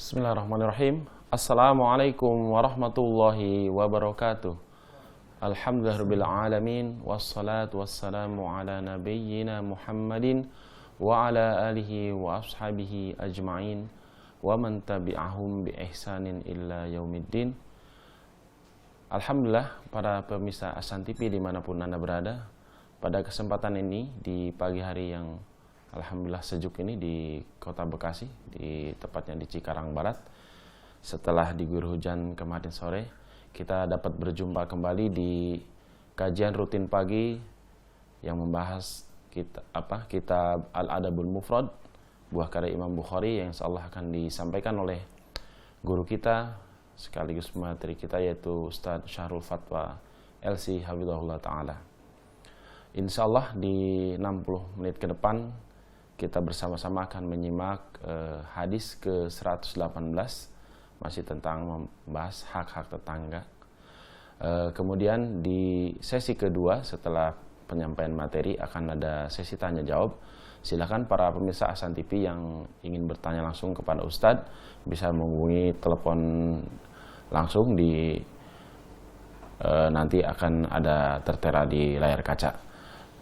Bismillahirrahmanirrahim. Assalamualaikum warahmatullahi wabarakatuh. Alhamdulillahirabbil alamin wassalatu wassalamu ala nabiyyina Muhammadin wa ala alihi wa ashabihi ajma'in wa man tabi'ahum bi ihsanin illa yaumiddin. Alhamdulillah, para pemirsa Ahsan TV dimanapun Anda berada, pada kesempatan ini di pagi hari yang alhamdulillah sejuk ini di kota Bekasi, di tepatnya di Cikarang Barat, setelah diguyur hujan kemarin sore, kita dapat berjumpa kembali di kajian rutin pagi yang membahas kitab Al-Adabul Mufrad, buah karya Imam Bukhari, yang insyaallah akan disampaikan oleh guru kita sekaligus materi kita, yaitu Ustadz Syahrul Fatwa LC Hafizahullah Ta'ala. Insyaallah di 60 menit ke depan kita bersama-sama akan menyimak hadis ke-118, masih tentang membahas hak-hak tetangga. Kemudian di sesi kedua setelah penyampaian materi akan ada sesi tanya jawab. Silakan para pemirsa Ahsan TV yang ingin bertanya langsung kepada Ustadz bisa menghubungi telepon langsung di nanti akan ada tertera di layar kaca.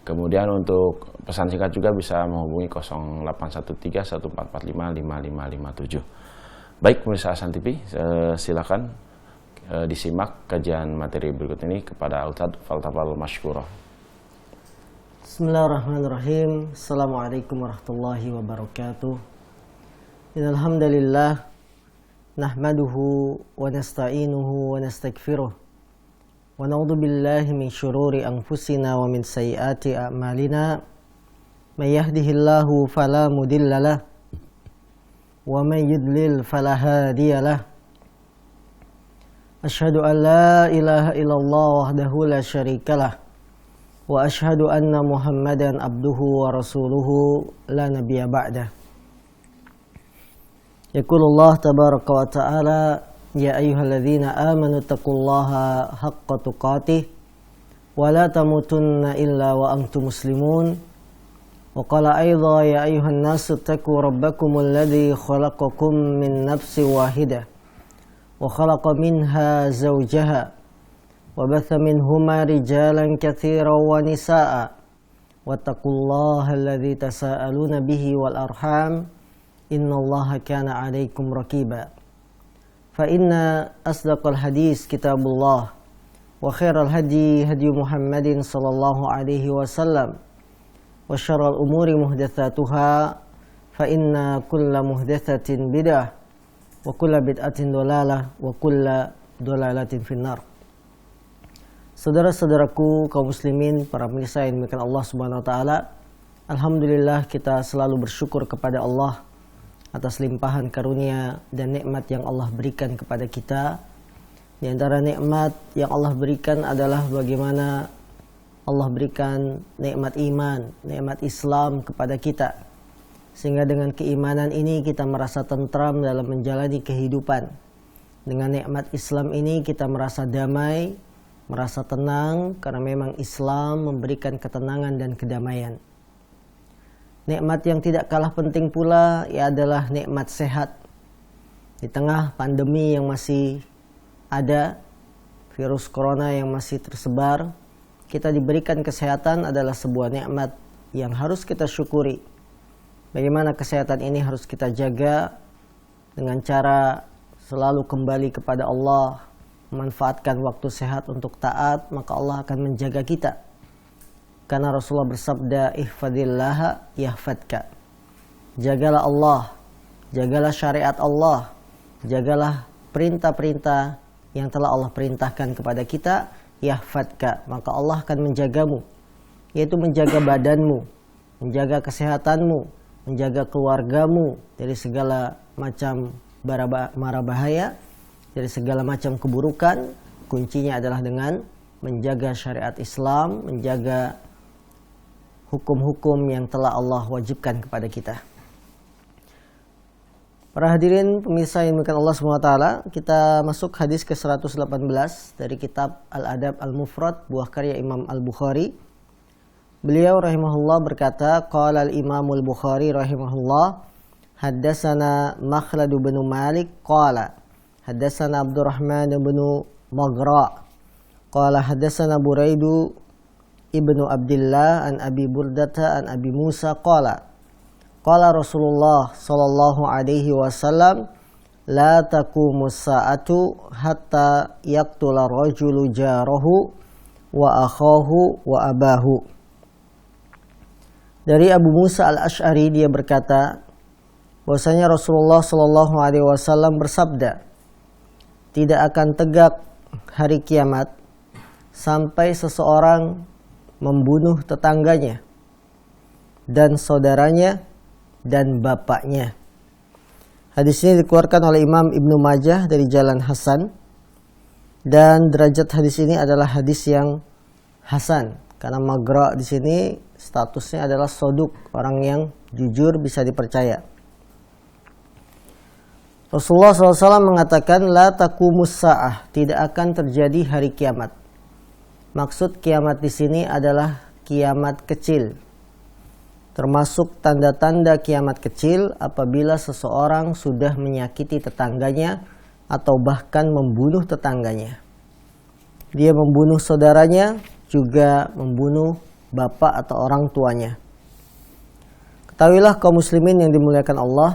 Kemudian untuk pesan singkat juga bisa menghubungi 081314455557. Baik pemirsa Ahsan TV, silakan disimak kajian materi berikut ini kepada Ustadz Faltafal Mashkuro. Bismillahirrahmanirrahim. Assalamualaikum warahmatullahi wabarakatuh. Innal hamdalillah nahmaduhu wa nasta'inuhu wa nastaghfiruh wa na'udzu billahi min syururi anfusina wa min sayyiati a'malina. May yahdihillahu fala mudhillalah wa may yudlil fala hadiyalah. Asyhadu an la ilaha illallah wahdahu la syarikalah wa asyhadu anna Muhammadan abduhu wa rasuluhu la nabiyya ba'dah. Yaqulullah tabaraka wa ta'ala, ya ayyuhalladzina amanu taqullaha haqqa tuqatih wa la tamutunna illa wa antum muslimun. Wa qala aidha ya ayyuhan nasu taqu rabbakumul ladzi khalaqakum min nafsin wahidah wa khalaqa minha zawjaha wa batha minhuma rijalan katsiran wa nisaa'a wattaqullaha alladzi tasaaluna bihi wal arham innallaha kana 'alaikum raqiba. Fa inna asdaqal hadis kitabullah wa khairal hadi hadi Muhammadin sallallahu alaihi wasallam wa syarrul umuri muhdatsatuha fa inna kulla muhdatsatin bid'ah wa kulla bid'atin dhalalah wa kulla dhalalatin finnar. Saudara-saudaraku kaum muslimin, para pemirsa yang dimuliakan Allah Subhanahu wa taala, alhamdulillah kita selalu bersyukur kepada Allah atas limpahan karunia dan nikmat yang Allah berikan kepada kita. Di antara nikmat yang Allah berikan adalah bagaimana Allah berikan nikmat iman, nikmat Islam kepada kita. Sehingga dengan keimanan ini kita merasa tentram dalam menjalani kehidupan. Dengan nikmat Islam ini kita merasa damai, merasa tenang, karena memang Islam memberikan ketenangan dan kedamaian. Nikmat yang tidak kalah penting pula adalah nikmat sehat. Di tengah pandemi yang masih ada, virus corona yang masih tersebar, kita diberikan kesehatan adalah sebuah nikmat yang harus kita syukuri. Bagaimana kesehatan ini harus kita jaga dengan cara selalu kembali kepada Allah, memanfaatkan waktu sehat untuk taat, maka Allah akan menjaga kita. Karena Rasulullah bersabda, ihfadillaha yahfadka. Jagalah Allah, jagalah syariat Allah, jagalah perintah-perintah yang telah Allah perintahkan kepada kita, yahfadka, maka Allah akan menjagamu, yaitu menjaga badanmu, menjaga kesehatanmu, menjaga keluargamu dari segala macam mara bahaya, dari segala macam keburukan. Kuncinya adalah dengan menjaga syariat Islam, menjaga hukum-hukum yang telah Allah wajibkan kepada kita. Para hadirin pemirsa yang dimuliakan Allah SWT, kita masuk hadis ke-118 dari kitab Al-Adab Al-Mufrad, buah karya Imam Al-Bukhari. Beliau rahimahullah berkata, qala al-Imam Al-Bukhari rahimahullah, haddatsana Makhlad bin Malik qala haddatsana Abdurrahman bin Maghra qala haddatsana Buraidu ibnu Abdullah an Abi Burdata an Abi Musa qala qala Rasulullah sallallahu alaihi wasallam la taqumus sa'atu hatta yaqtula rajulu jarahu wa akhahu wa abahu. Dari Abu Musa al-Ash'ari dia berkata bahwasanya Rasulullah sallallahu alaihi wasallam bersabda, tidak akan tegak hari kiamat sampai seseorang membunuh tetangganya dan saudaranya dan bapaknya. Hadis ini dikeluarkan oleh Imam Ibnu Majah dari jalan Hasan, dan derajat hadis ini adalah hadis yang hasan karena Maghra di sini statusnya adalah soduk, orang yang jujur bisa dipercaya. Rasulullah SAW mengatakan la taqumus sa'ah, tidak akan terjadi hari kiamat. Maksud kiamat di sini adalah kiamat kecil. Termasuk tanda-tanda kiamat kecil apabila seseorang sudah menyakiti tetangganya atau bahkan membunuh tetangganya. Dia membunuh saudaranya, juga membunuh bapak atau orang tuanya. Ketahuilah kaum muslimin yang dimuliakan Allah,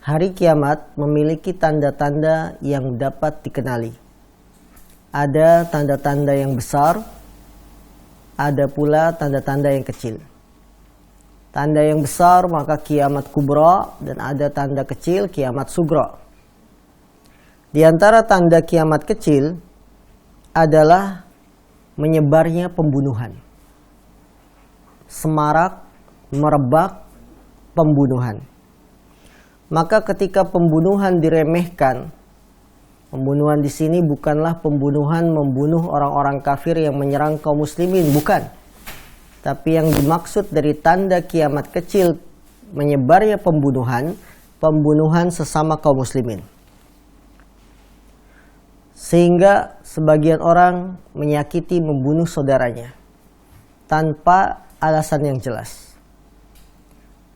hari kiamat memiliki tanda-tanda yang dapat dikenali. Ada tanda-tanda yang besar, ada pula tanda-tanda yang kecil. Tanda yang besar maka kiamat kubra, dan ada tanda kecil kiamat sugra. Di antara tanda kiamat kecil adalah menyebarnya pembunuhan. Semarak, merebak pembunuhan. Maka ketika pembunuhan diremehkan, pembunuhan di sini bukanlah pembunuhan membunuh orang-orang kafir yang menyerang kaum muslimin, bukan. Tapi yang dimaksud dari tanda kiamat kecil menyebarnya pembunuhan, pembunuhan sesama kaum muslimin. Sehingga sebagian orang menyakiti, membunuh saudaranya tanpa alasan yang jelas.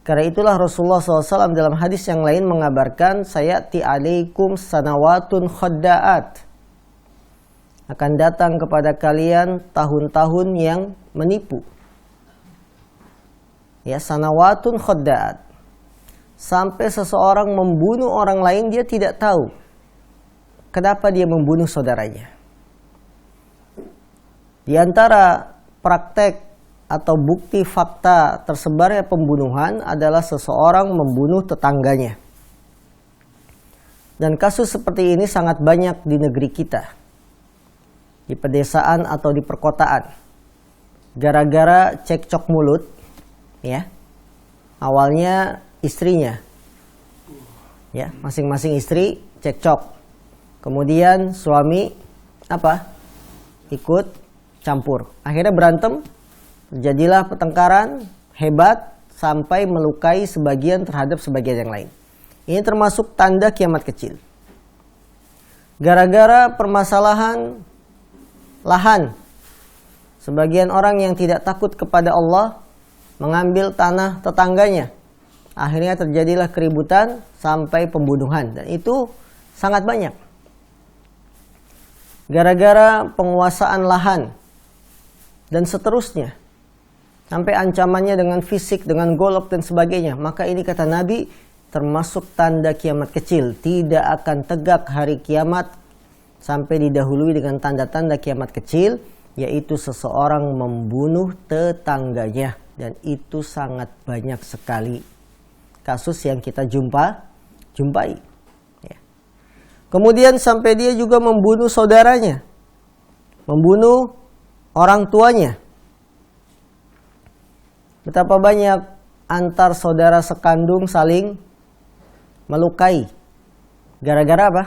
Karena itulah Rasulullah SAW dalam hadis yang lain mengabarkan, sayati alaikum sanawatun khadda'at, akan datang kepada kalian tahun-tahun yang menipu. Ya, sanawatun khadda'at, sampai seseorang membunuh orang lain dia tidak tahu kenapa dia membunuh saudaranya. Di antara praktek atau bukti fakta tersebarnya pembunuhan adalah seseorang membunuh tetangganya. Dan kasus seperti ini sangat banyak di negeri kita, di pedesaan atau di perkotaan. Gara-gara cekcok mulut, ya, awalnya istrinya, ya, masing-masing istri cekcok. Kemudian suami ikut campur. Akhirnya berantem, terjadilah pertengkaran hebat sampai melukai sebagian terhadap sebagian yang lain. Ini termasuk tanda kiamat kecil. Gara-gara permasalahan lahan, sebagian orang yang tidak takut kepada Allah mengambil tanah tetangganya. Akhirnya terjadilah keributan sampai pembunuhan, dan itu sangat banyak. Gara-gara penguasaan lahan dan seterusnya, sampai ancamannya dengan fisik, dengan golok dan sebagainya. Maka ini kata Nabi termasuk tanda kiamat kecil. Tidak akan tegak hari kiamat sampai didahului dengan tanda-tanda kiamat kecil, yaitu seseorang membunuh tetangganya. Dan itu sangat banyak sekali kasus yang kita jumpai. Ya. Kemudian sampai dia juga membunuh saudaranya, membunuh orang tuanya. Betapa banyak antar saudara sekandung saling melukai. Gara-gara apa?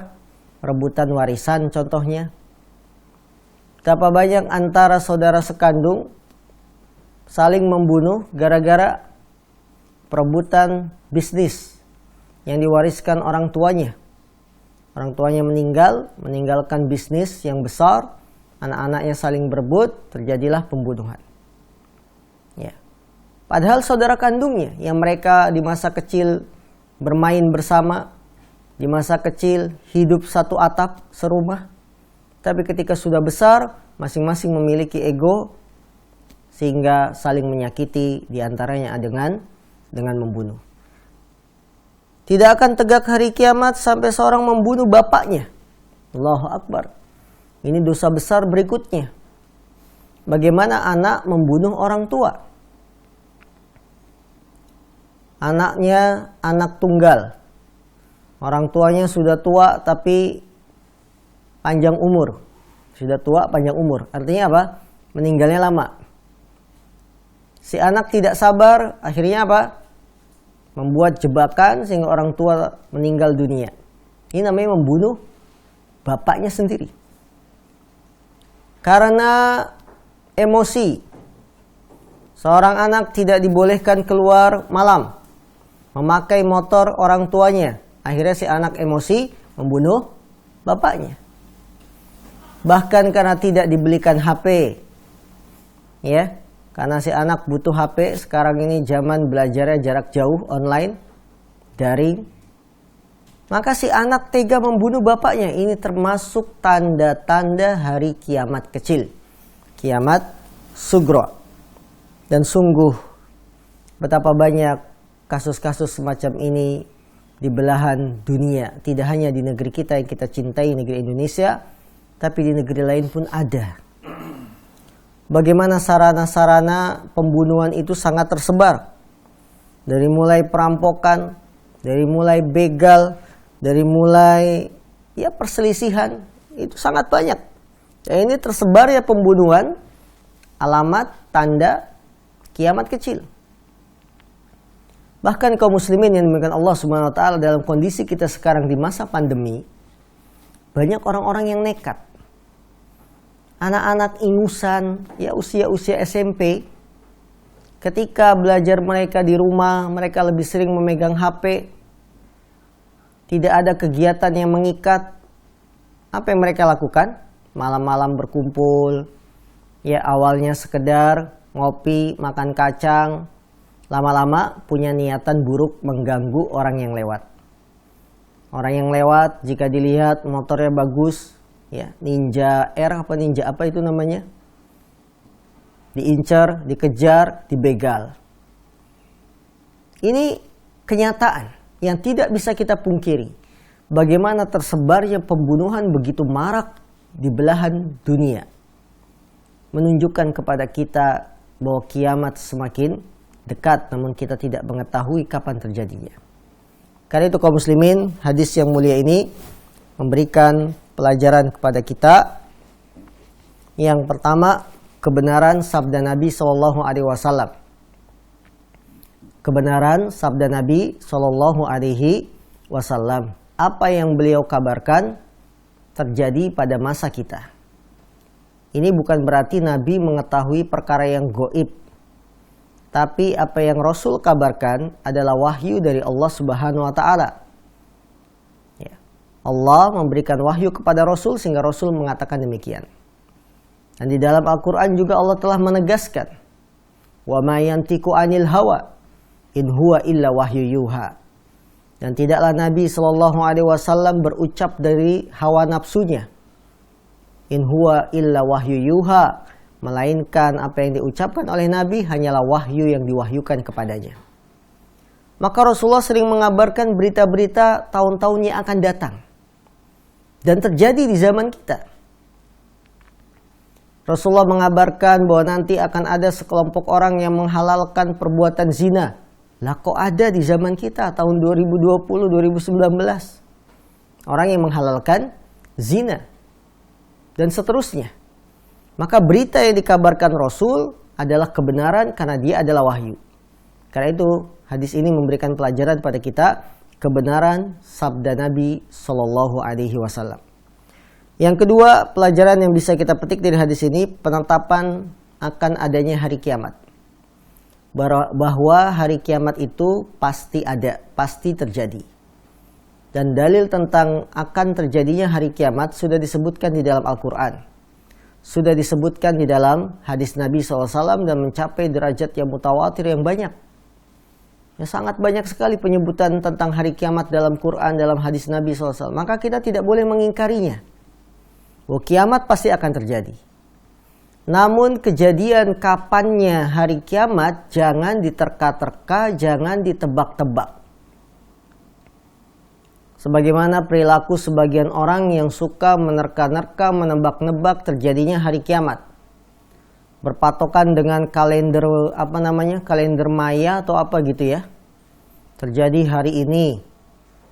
Rebutan warisan contohnya. Betapa banyak antara saudara sekandung saling membunuh gara-gara perebutan bisnis yang diwariskan orang tuanya. Orang tuanya meninggalkan bisnis yang besar, anak-anaknya saling berebut, terjadilah pembunuhan. Ya. Padahal saudara kandungnya yang mereka di masa kecil bermain bersama, di masa kecil hidup satu atap serumah. Tapi ketika sudah besar, masing-masing memiliki ego sehingga saling menyakiti, diantaranya dengan membunuh. Tidak akan tegak hari kiamat sampai seorang membunuh bapaknya. Allahu Akbar. Ini dosa besar berikutnya. Bagaimana anak membunuh orang tua? Anaknya anak tunggal. Orang tuanya sudah tua tapi panjang umur. Sudah tua panjang umur. Artinya apa? Meninggalnya lama. Si anak tidak sabar, akhirnya apa? Membuat jebakan sehingga orang tua meninggal dunia. Ini namanya membunuh bapaknya sendiri. Karena emosi, seorang anak tidak dibolehkan keluar malam, memakai motor orang tuanya. Akhirnya si anak emosi membunuh bapaknya. Bahkan karena tidak dibelikan HP, ya, karena si anak butuh HP. Sekarang ini zaman belajarnya jarak jauh, online, daring. Maka si anak tega membunuh bapaknya. Ini termasuk tanda-tanda hari kiamat kecil. Kiamat sugro. Dan sungguh betapa banyak kasus-kasus semacam ini di belahan dunia. Tidak hanya di negeri kita yang kita cintai, negeri Indonesia, tapi di negeri lain pun ada. Bagaimana sarana-sarana pembunuhan itu sangat tersebar. Dari mulai perampokan, dari mulai begal, dari mulai perselisihan, itu sangat banyak. Dan ini tersebar pembunuhan, alamat, tanda kiamat kecil. Bahkan kaum muslimin yang dimuliakan Allah Subhanahu wa taala, dalam kondisi kita sekarang di masa pandemi, banyak orang-orang yang nekat. Anak-anak ingusan, usia-usia SMP, ketika belajar mereka di rumah, mereka lebih sering memegang HP. Tidak ada kegiatan yang mengikat. Apa yang mereka lakukan? Malam-malam berkumpul. Awalnya sekedar ngopi, makan kacang. Lama-lama punya niatan buruk mengganggu orang yang lewat. Orang yang lewat jika dilihat motornya bagus, Ninja R Ninja apa itu namanya? Diincar, dikejar, dibegal. Ini kenyataan yang tidak bisa kita pungkiri. Bagaimana tersebarnya pembunuhan begitu marak di belahan dunia. Menunjukkan kepada kita bahwa kiamat semakin dekat, namun kita tidak mengetahui kapan terjadinya. Karena itu kaum muslimin, hadis yang mulia ini memberikan pelajaran kepada kita. Yang pertama, kebenaran sabda Nabi SAW. Kebenaran sabda Nabi SAW. Apa yang beliau kabarkan terjadi pada masa kita. Ini bukan berarti Nabi mengetahui perkara yang gaib. Tapi apa yang Rasul kabarkan adalah wahyu dari Allah Subhanahu wa taala. Allah memberikan wahyu kepada Rasul sehingga Rasul mengatakan demikian. Dan di dalam Al-Quran juga Allah telah menegaskan, wa ma yantiqu anil hawa in huwa illa wahyu yuha. Dan tidaklah Nabi SAW berucap dari hawa nafsunya. In huwa illa wahyu yuha. Melainkan apa yang diucapkan oleh Nabi hanyalah wahyu yang diwahyukan kepadanya. Maka Rasulullah sering mengabarkan berita-berita tahun-tahun yang akan datang. Dan terjadi di zaman kita. Rasulullah mengabarkan bahwa nanti akan ada sekelompok orang yang menghalalkan perbuatan zina. Lah kok ada di zaman kita tahun 2020-2019. Orang yang menghalalkan zina. Dan seterusnya. Maka berita yang dikabarkan Rasul adalah kebenaran karena dia adalah wahyu. Karena itu hadis ini memberikan pelajaran pada kita kebenaran sabda Nabi SAW. Yang kedua, pelajaran yang bisa kita petik dari hadis ini, penetapan akan adanya hari kiamat. Bahwa hari kiamat itu pasti ada, pasti terjadi. Dan dalil tentang akan terjadinya hari kiamat sudah disebutkan di dalam Al-Quran. sudah disebutkan di dalam hadis Nabi SAW dan mencapai derajat yang mutawatir yang banyak. Ya, sangat banyak sekali penyebutan tentang hari kiamat dalam Quran, dalam hadis Nabi SAW. Maka kita tidak boleh mengingkarinya. Bahwa kiamat pasti akan terjadi. Namun kejadian kapannya hari kiamat jangan diterka-terka, jangan ditebak-tebak. Sebagaimana perilaku sebagian orang yang suka menerka-nerka, menebak-nebak terjadinya hari kiamat. Berpatokan dengan kalender kalender maya atau apa gitu ya. Terjadi hari ini,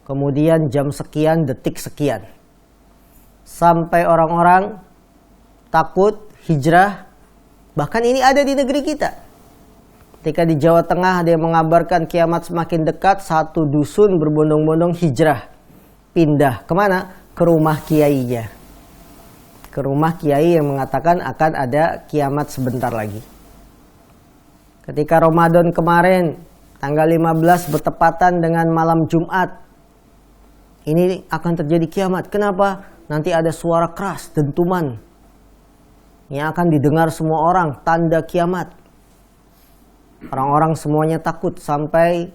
kemudian jam sekian, detik sekian. Sampai orang-orang takut hijrah. Bahkan ini ada di negeri kita. Ketika di Jawa Tengah ada yang mengabarkan kiamat semakin dekat, satu dusun berbondong-bondong hijrah. Pindah kemana? Ke rumah kiainya. Ke rumah kiai yang mengatakan akan ada kiamat sebentar lagi. Ketika Ramadan kemarin, tanggal 15 bertepatan dengan malam Jumat, ini akan terjadi kiamat. Kenapa? Nanti ada suara keras, dentuman, yang akan didengar semua orang, tanda kiamat. Orang-orang semuanya takut sampai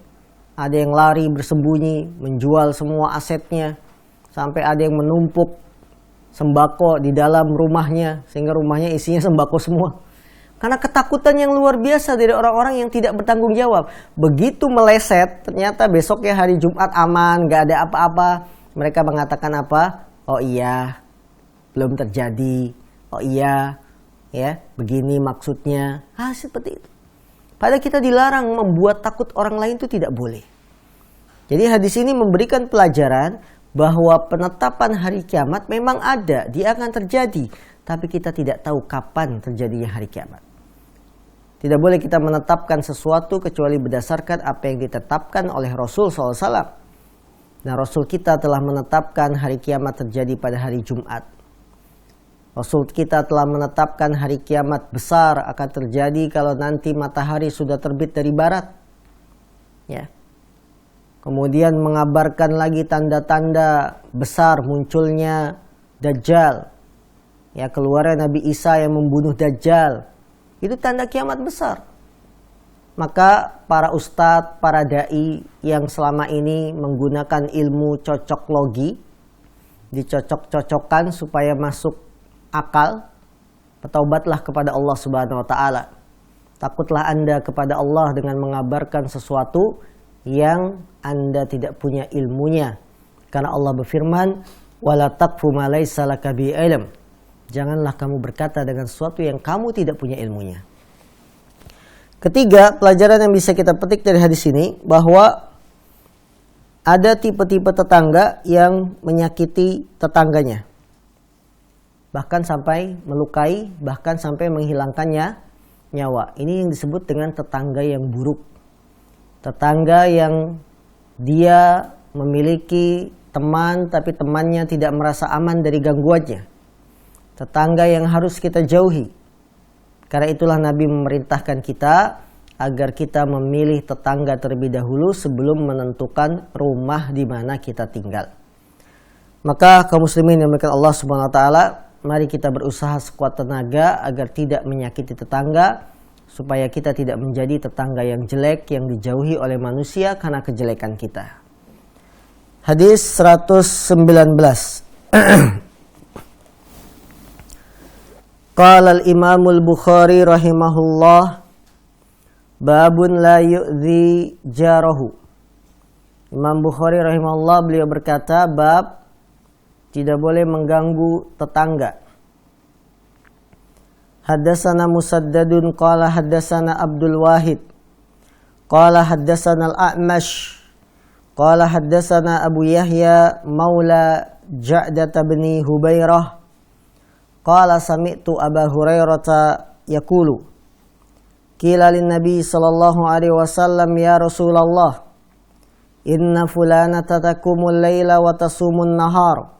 ada yang lari bersembunyi, menjual semua asetnya, sampai ada yang menumpuk sembako di dalam rumahnya, sehingga rumahnya isinya sembako semua. Karena ketakutan yang luar biasa dari orang-orang yang tidak bertanggung jawab. Begitu meleset, ternyata besoknya hari Jumat aman, gak ada apa-apa. Mereka mengatakan apa? Oh iya, belum terjadi. Oh iya, ya begini maksudnya. Seperti itu. Padahal kita dilarang membuat takut orang lain itu tidak boleh. Jadi hadis ini memberikan pelajaran bahwa penetapan hari kiamat memang ada, dia akan terjadi. Tapi kita tidak tahu kapan terjadinya hari kiamat. Tidak boleh kita menetapkan sesuatu kecuali berdasarkan apa yang ditetapkan oleh Rasul SAW. Nah, Rasul kita telah menetapkan hari kiamat terjadi pada hari Jumat. Rasul kita telah menetapkan hari kiamat besar akan terjadi kalau nanti matahari sudah terbit dari barat. Ya. Kemudian mengabarkan lagi tanda-tanda besar munculnya Dajjal. Ya, keluarnya Nabi Isa yang membunuh Dajjal. Itu tanda kiamat besar. Maka para ustadz, para dai yang selama ini menggunakan ilmu cocok logi, dicocok-cocokkan supaya masuk akal, bertaubatlah kepada Allah Subhanahu wa taala. Takutlah Anda kepada Allah dengan mengabarkan sesuatu yang Anda tidak punya ilmunya. Karena Allah berfirman, "Wala taqfu ma laysa laka bi ilm." Janganlah kamu berkata dengan sesuatu yang kamu tidak punya ilmunya. Ketiga, pelajaran yang bisa kita petik dari hadis ini bahwa ada tipe-tipe tetangga yang menyakiti tetangganya. Bahkan sampai melukai, bahkan sampai menghilangkannya nyawa. Ini yang disebut dengan tetangga yang buruk. Tetangga yang dia memiliki teman tapi temannya tidak merasa aman dari gangguannya. Tetangga yang harus kita jauhi. Karena itulah Nabi memerintahkan kita agar kita memilih tetangga terlebih dahulu sebelum menentukan rumah di mana kita tinggal. Maka kaum muslimin yang dimuliakan Allah Subhanahu wa taala, mari kita berusaha sekuat tenaga agar tidak menyakiti tetangga, supaya kita tidak menjadi tetangga yang jelek yang dijauhi oleh manusia karena kejelekan kita. Hadis 119. Qala al-Imam al-Bukhari rahimahullah, babun la yu'dhi jarahu. Imam Bukhari rahimahullah beliau berkata, bab tidak boleh mengganggu tetangga. Haddatsana Musaddadun qala haddatsana Abdul Wahid qala haddatsana Al-A'mash qala haddatsana Abu Yahya maula Ja'dah bin Hubairah qala sami'tu Aba Hurairah yaqulu qila lin Nabi sallallahu alaihi wasallam ya Rasulullah inna fulanata takumul laila wa tasumun nahar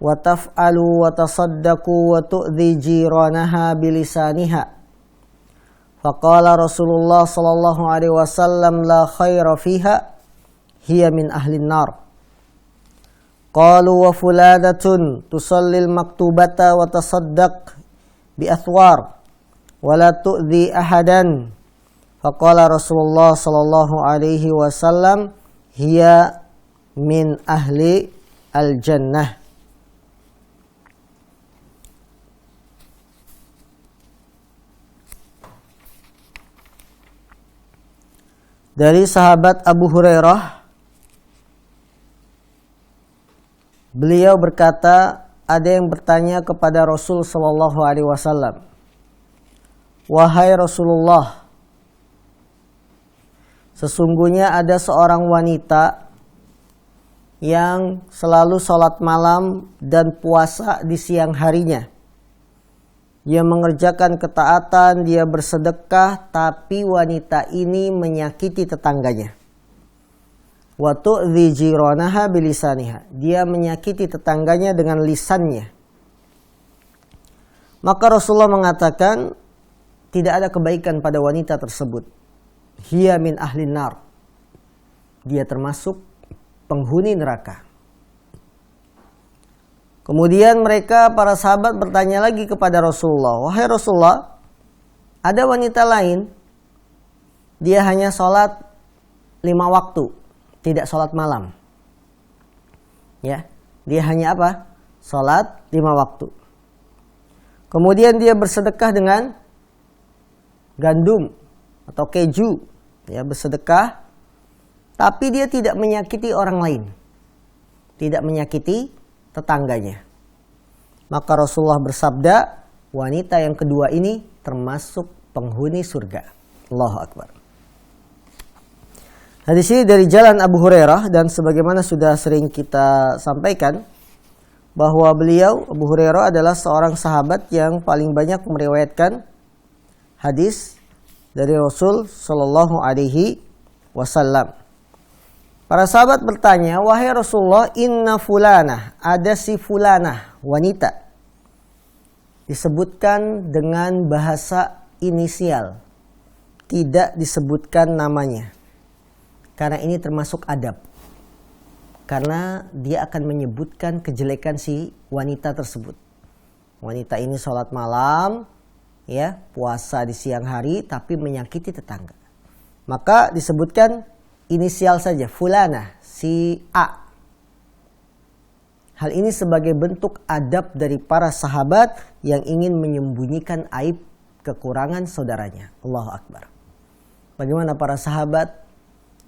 wa taf'alu wa tasaddaqu wa tu'dhi jiranaha bilisaniha. Faqala Rasulullah sallallahu alaihi wasallam la khaira fiha hiya min ahlin nar. Qalu wa fulanatun tusallil maktubata wa tasaddaq bi athwar wa la tu'dhi ahadan. Faqala Rasulullah sallallahu alaihi wasallam hiya min ahli al-jannah. Dari sahabat Abu Hurairah, beliau berkata, ada yang bertanya kepada Rasul sallallahu alaihi wasallam, "Wahai Rasulullah, sesungguhnya ada seorang wanita yang selalu sholat malam dan puasa di siang harinya. Dia mengerjakan ketaatan, dia bersedekah, tapi wanita ini menyakiti tetangganya. Wa tu'dhi jiranaha bilisaniha. Dia menyakiti tetangganya dengan lisannya." Maka Rasulullah mengatakan, tidak ada kebaikan pada wanita tersebut. Hiya min ahli nar. Dia termasuk penghuni neraka. Kemudian mereka, para sahabat, bertanya lagi kepada Rasulullah, "Wahai Rasulullah, ada wanita lain, dia hanya sholat 5 waktu, tidak sholat malam." Ya, dia hanya apa? Sholat 5 waktu. Kemudian dia bersedekah dengan gandum atau keju, ya, bersedekah, tapi dia tidak menyakiti orang lain, tidak menyakiti tetangganya. Maka Rasulullah bersabda, wanita yang kedua ini termasuk penghuni surga. Allahu Akbar. Hadis ini dari jalan Abu Hurairah, dan sebagaimana sudah sering kita sampaikan, bahwa beliau, Abu Hurairah, adalah seorang sahabat yang paling banyak meriwayatkan hadis dari Rasul Shallallahu Alaihi Wasallam. Para sahabat bertanya, "Wahai Rasulullah, inna fulanah, ada si fulanah, wanita." Disebutkan dengan bahasa inisial, tidak disebutkan namanya. Karena ini termasuk adab. Karena dia akan menyebutkan kejelekan si wanita tersebut. Wanita ini sholat malam, ya, puasa di siang hari, tapi menyakiti tetangga. Maka disebutkan inisial saja, fulana, si A. Hal ini sebagai bentuk adab dari para sahabat yang ingin menyembunyikan aib kekurangan saudaranya. Allahu Akbar. Bagaimana para sahabat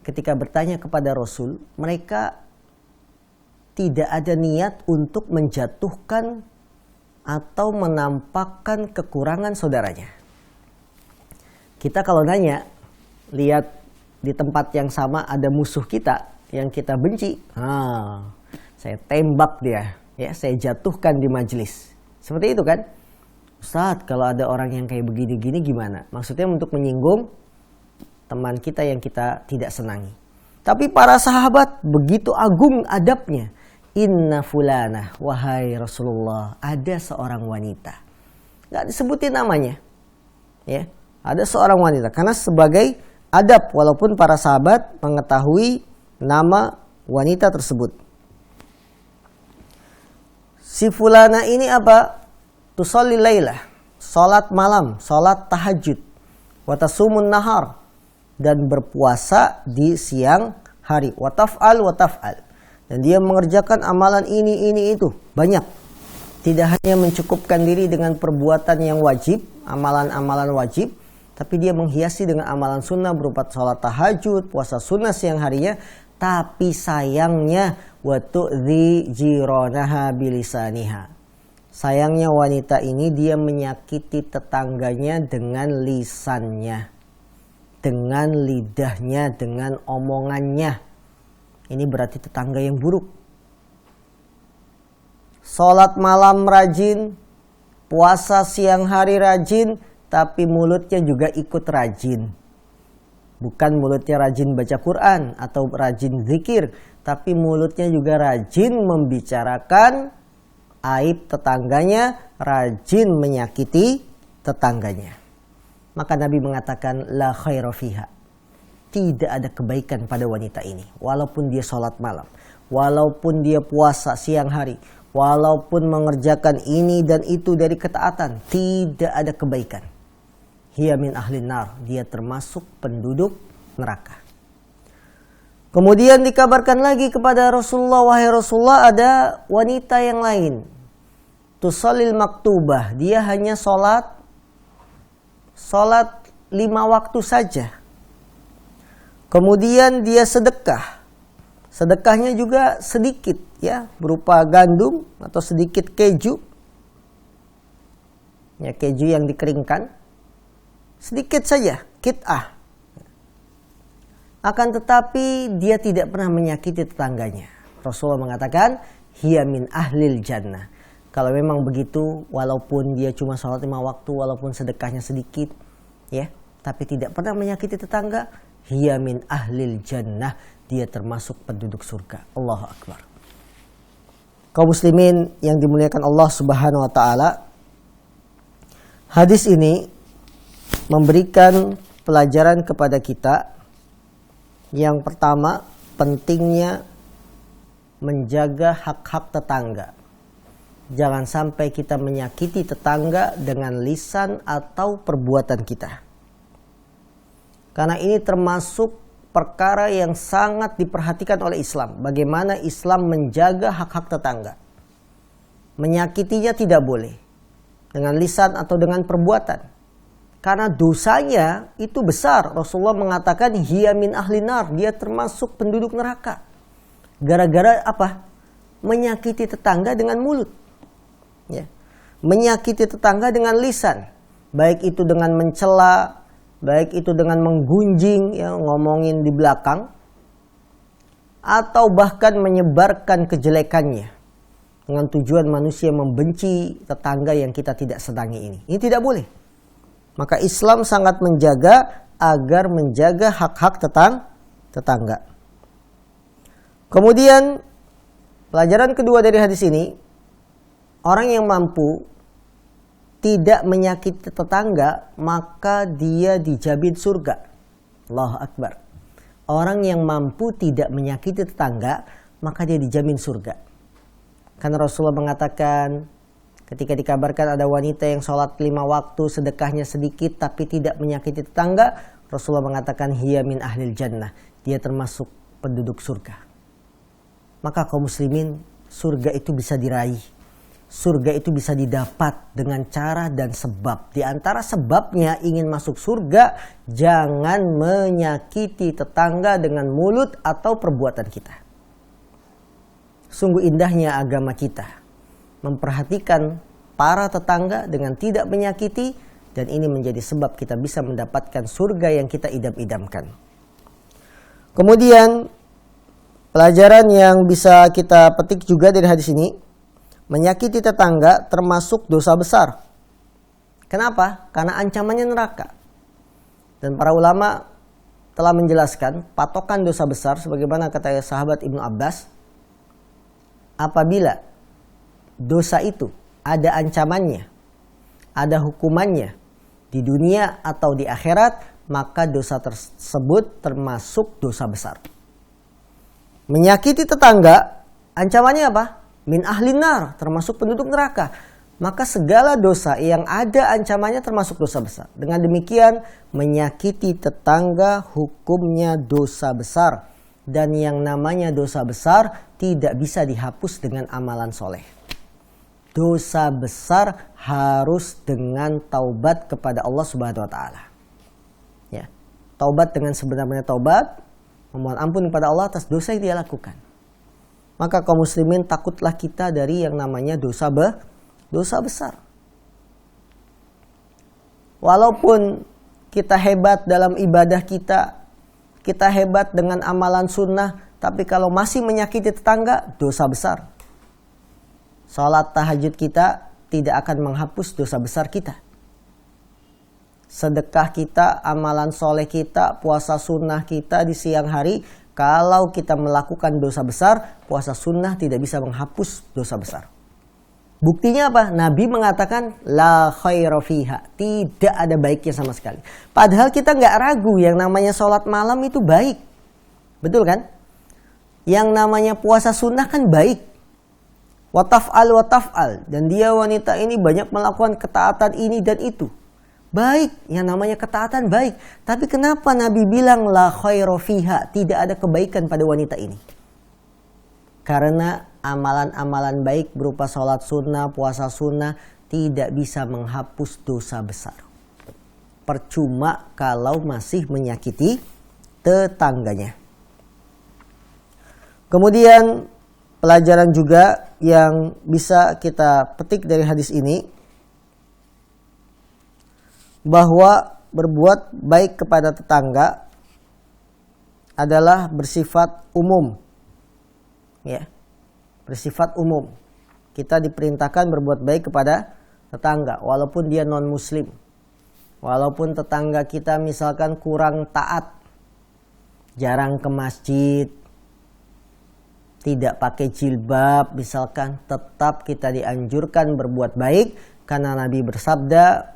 ketika bertanya kepada Rasul, mereka tidak ada niat untuk menjatuhkan atau menampakkan kekurangan saudaranya. Kita kalau nanya, lihat di tempat yang sama ada musuh kita yang kita benci, saya tembak dia, ya, saya jatuhkan di majelis. Seperti itu kan? Ustadz, kalau ada orang yang kayak begini-gini gimana? Maksudnya untuk menyinggung teman kita yang kita tidak senangi. Tapi para sahabat begitu agung adabnya. Inna fulanah, wahai Rasulullah, ada seorang wanita. Gak disebutin namanya, ya, ada seorang wanita. Karena sebagai adab, walaupun para sahabat mengetahui nama wanita tersebut. Si fulana ini apa? Tusalli lailah, salat malam, salat tahajud, wa tasumun nahar, dan berpuasa di siang hari, wa taf'al wa taf'al, dan dia mengerjakan amalan ini itu banyak. Tidak hanya mencukupkan diri dengan perbuatan yang wajib, amalan-amalan wajib, tapi dia menghiasi dengan amalan sunnah berupa sholat tahajud, puasa sunnah siang harinya. Tapi sayangnya, wa tu'dhi jiranaha bilisaniha. Sayangnya wanita ini dia menyakiti tetangganya dengan lisannya, dengan lidahnya, dengan omongannya. Ini berarti tetangga yang buruk. Sholat malam rajin, puasa siang hari rajin, tapi mulutnya juga ikut rajin. Bukan mulutnya rajin baca Quran atau rajin zikir, tapi mulutnya juga rajin membicarakan aib tetangganya, rajin menyakiti tetangganya. Maka Nabi mengatakan, la khaira fiha. Tidak ada kebaikan pada wanita ini, walaupun dia sholat malam, walaupun dia puasa siang hari, walaupun mengerjakan ini dan itu dari ketaatan, tidak ada kebaikan. Hiya min ahlin nar, dia termasuk penduduk neraka. Kemudian dikabarkan lagi kepada Rasulullah, wahai Rasulullah, ada wanita yang lain, tusallil maktubah, dia hanya sholat 5 waktu saja. Kemudian dia sedekah. Sedekahnya juga sedikit, ya, berupa gandum atau sedikit keju. Ya, keju yang dikeringkan. Sedikit saja, kit'ah. Akan tetapi dia tidak pernah menyakiti tetangganya. Rasulullah mengatakan, hiya min ahlil jannah. Kalau memang begitu, walaupun dia cuma sholat 5 waktu, walaupun sedekahnya sedikit, ya, tapi tidak pernah menyakiti tetangga, hiya min ahlil jannah, dia termasuk penduduk surga. Allahu Akbar. Kaum muslimin yang dimuliakan Allah Subhanahu wa taala, hadis ini memberikan pelajaran kepada kita. Yang pertama, pentingnya menjaga hak-hak tetangga. Jangan sampai kita menyakiti tetangga dengan lisan atau perbuatan kita. Karena ini termasuk perkara yang sangat diperhatikan oleh Islam. Bagaimana Islam menjaga hak-hak tetangga. Menyakitinya tidak boleh. Dengan lisan atau dengan perbuatan. Karena dosanya itu besar. Rasulullah mengatakan, hiya min ahlin nar, dia termasuk penduduk neraka. Gara-gara apa? Menyakiti tetangga dengan mulut. Ya. Menyakiti tetangga dengan lisan. Baik itu dengan mencela, baik itu dengan menggunjing, ya, ngomongin di belakang, atau bahkan menyebarkan kejelekannya dengan tujuan manusia membenci tetangga yang kita tidak senangi ini. Ini tidak boleh. Maka Islam sangat menjaga agar menjaga hak-hak tetangga. Kemudian pelajaran kedua dari hadis ini, orang yang mampu tidak menyakiti tetangga, maka dia dijamin surga. Allahu Akbar. Orang yang mampu tidak menyakiti tetangga, maka dia dijamin surga. Karena Rasulullah mengatakan, ketika dikabarkan ada wanita yang sholat 5 waktu, sedekahnya sedikit tapi tidak menyakiti tetangga, Rasulullah mengatakan, hiya min ahlil jannah, dia termasuk penduduk surga. Maka kaum muslimin, surga itu bisa diraih. Surga itu bisa didapat dengan cara dan sebab. Di antara sebabnya ingin masuk surga, jangan menyakiti tetangga dengan mulut atau perbuatan kita. Sungguh indahnya agama kita. Memperhatikan para tetangga dengan tidak menyakiti, dan ini menjadi sebab kita bisa mendapatkan surga yang kita idam-idamkan. Kemudian, pelajaran yang bisa kita petik juga dari hadis ini, menyakiti tetangga termasuk dosa besar. Kenapa? Karena ancamannya neraka. Dan para ulama telah menjelaskan patokan dosa besar sebagaimana kata sahabat Ibnu Abbas, apabila dosa itu ada ancamannya, ada hukumannya di dunia atau di akhirat, maka dosa tersebut termasuk dosa besar. Menyakiti tetangga, ancamannya apa? Min ahlin nar, termasuk penduduk neraka. Maka segala dosa yang ada ancamannya termasuk dosa besar. Dengan demikian, menyakiti tetangga hukumnya dosa besar. Dan yang namanya dosa besar tidak bisa dihapus dengan amalan soleh. Dosa besar harus dengan taubat kepada Allah Subhanahu wa taala. Ya. Taubat dengan sebenar-benarnya taubat, memohon ampun kepada Allah atas dosa yang dia lakukan. Maka kaum muslimin, takutlah kita dari yang namanya dosa besar. Walaupun kita hebat dalam ibadah kita hebat dengan amalan sunnah, tapi kalau masih menyakiti tetangga, dosa besar. Salat tahajud kita tidak akan menghapus dosa besar kita. Sedekah kita, amalan soleh kita, puasa sunnah kita di siang hari, kalau kita melakukan dosa besar, puasa sunnah tidak bisa menghapus dosa besar. Buktinya apa? Nabi mengatakan, la khaira fiha, tidak ada baiknya sama sekali. Padahal kita nggak ragu yang namanya sholat malam itu baik. Betul kan? Yang namanya puasa sunnah kan baik. Wataf'al. Dan dia wanita ini banyak melakukan ketaatan ini dan itu. Baik, yang namanya ketaatan baik. Tapi kenapa Nabi bilang la khairu fiha, tidak ada kebaikan pada wanita ini? Karena amalan-amalan baik berupa sholat sunnah, puasa sunnah tidak bisa menghapus dosa besar. Percuma kalau masih menyakiti tetangganya. Kemudian pelajaran juga yang bisa kita petik dari hadis ini, bahwa berbuat baik kepada tetangga adalah bersifat umum. Ya. Bersifat umum. Kita diperintahkan berbuat baik kepada tetangga walaupun dia non muslim. Walaupun tetangga kita misalkan kurang taat, jarang ke masjid, tidak pakai jilbab misalkan, tetap kita dianjurkan berbuat baik karena Nabi bersabda,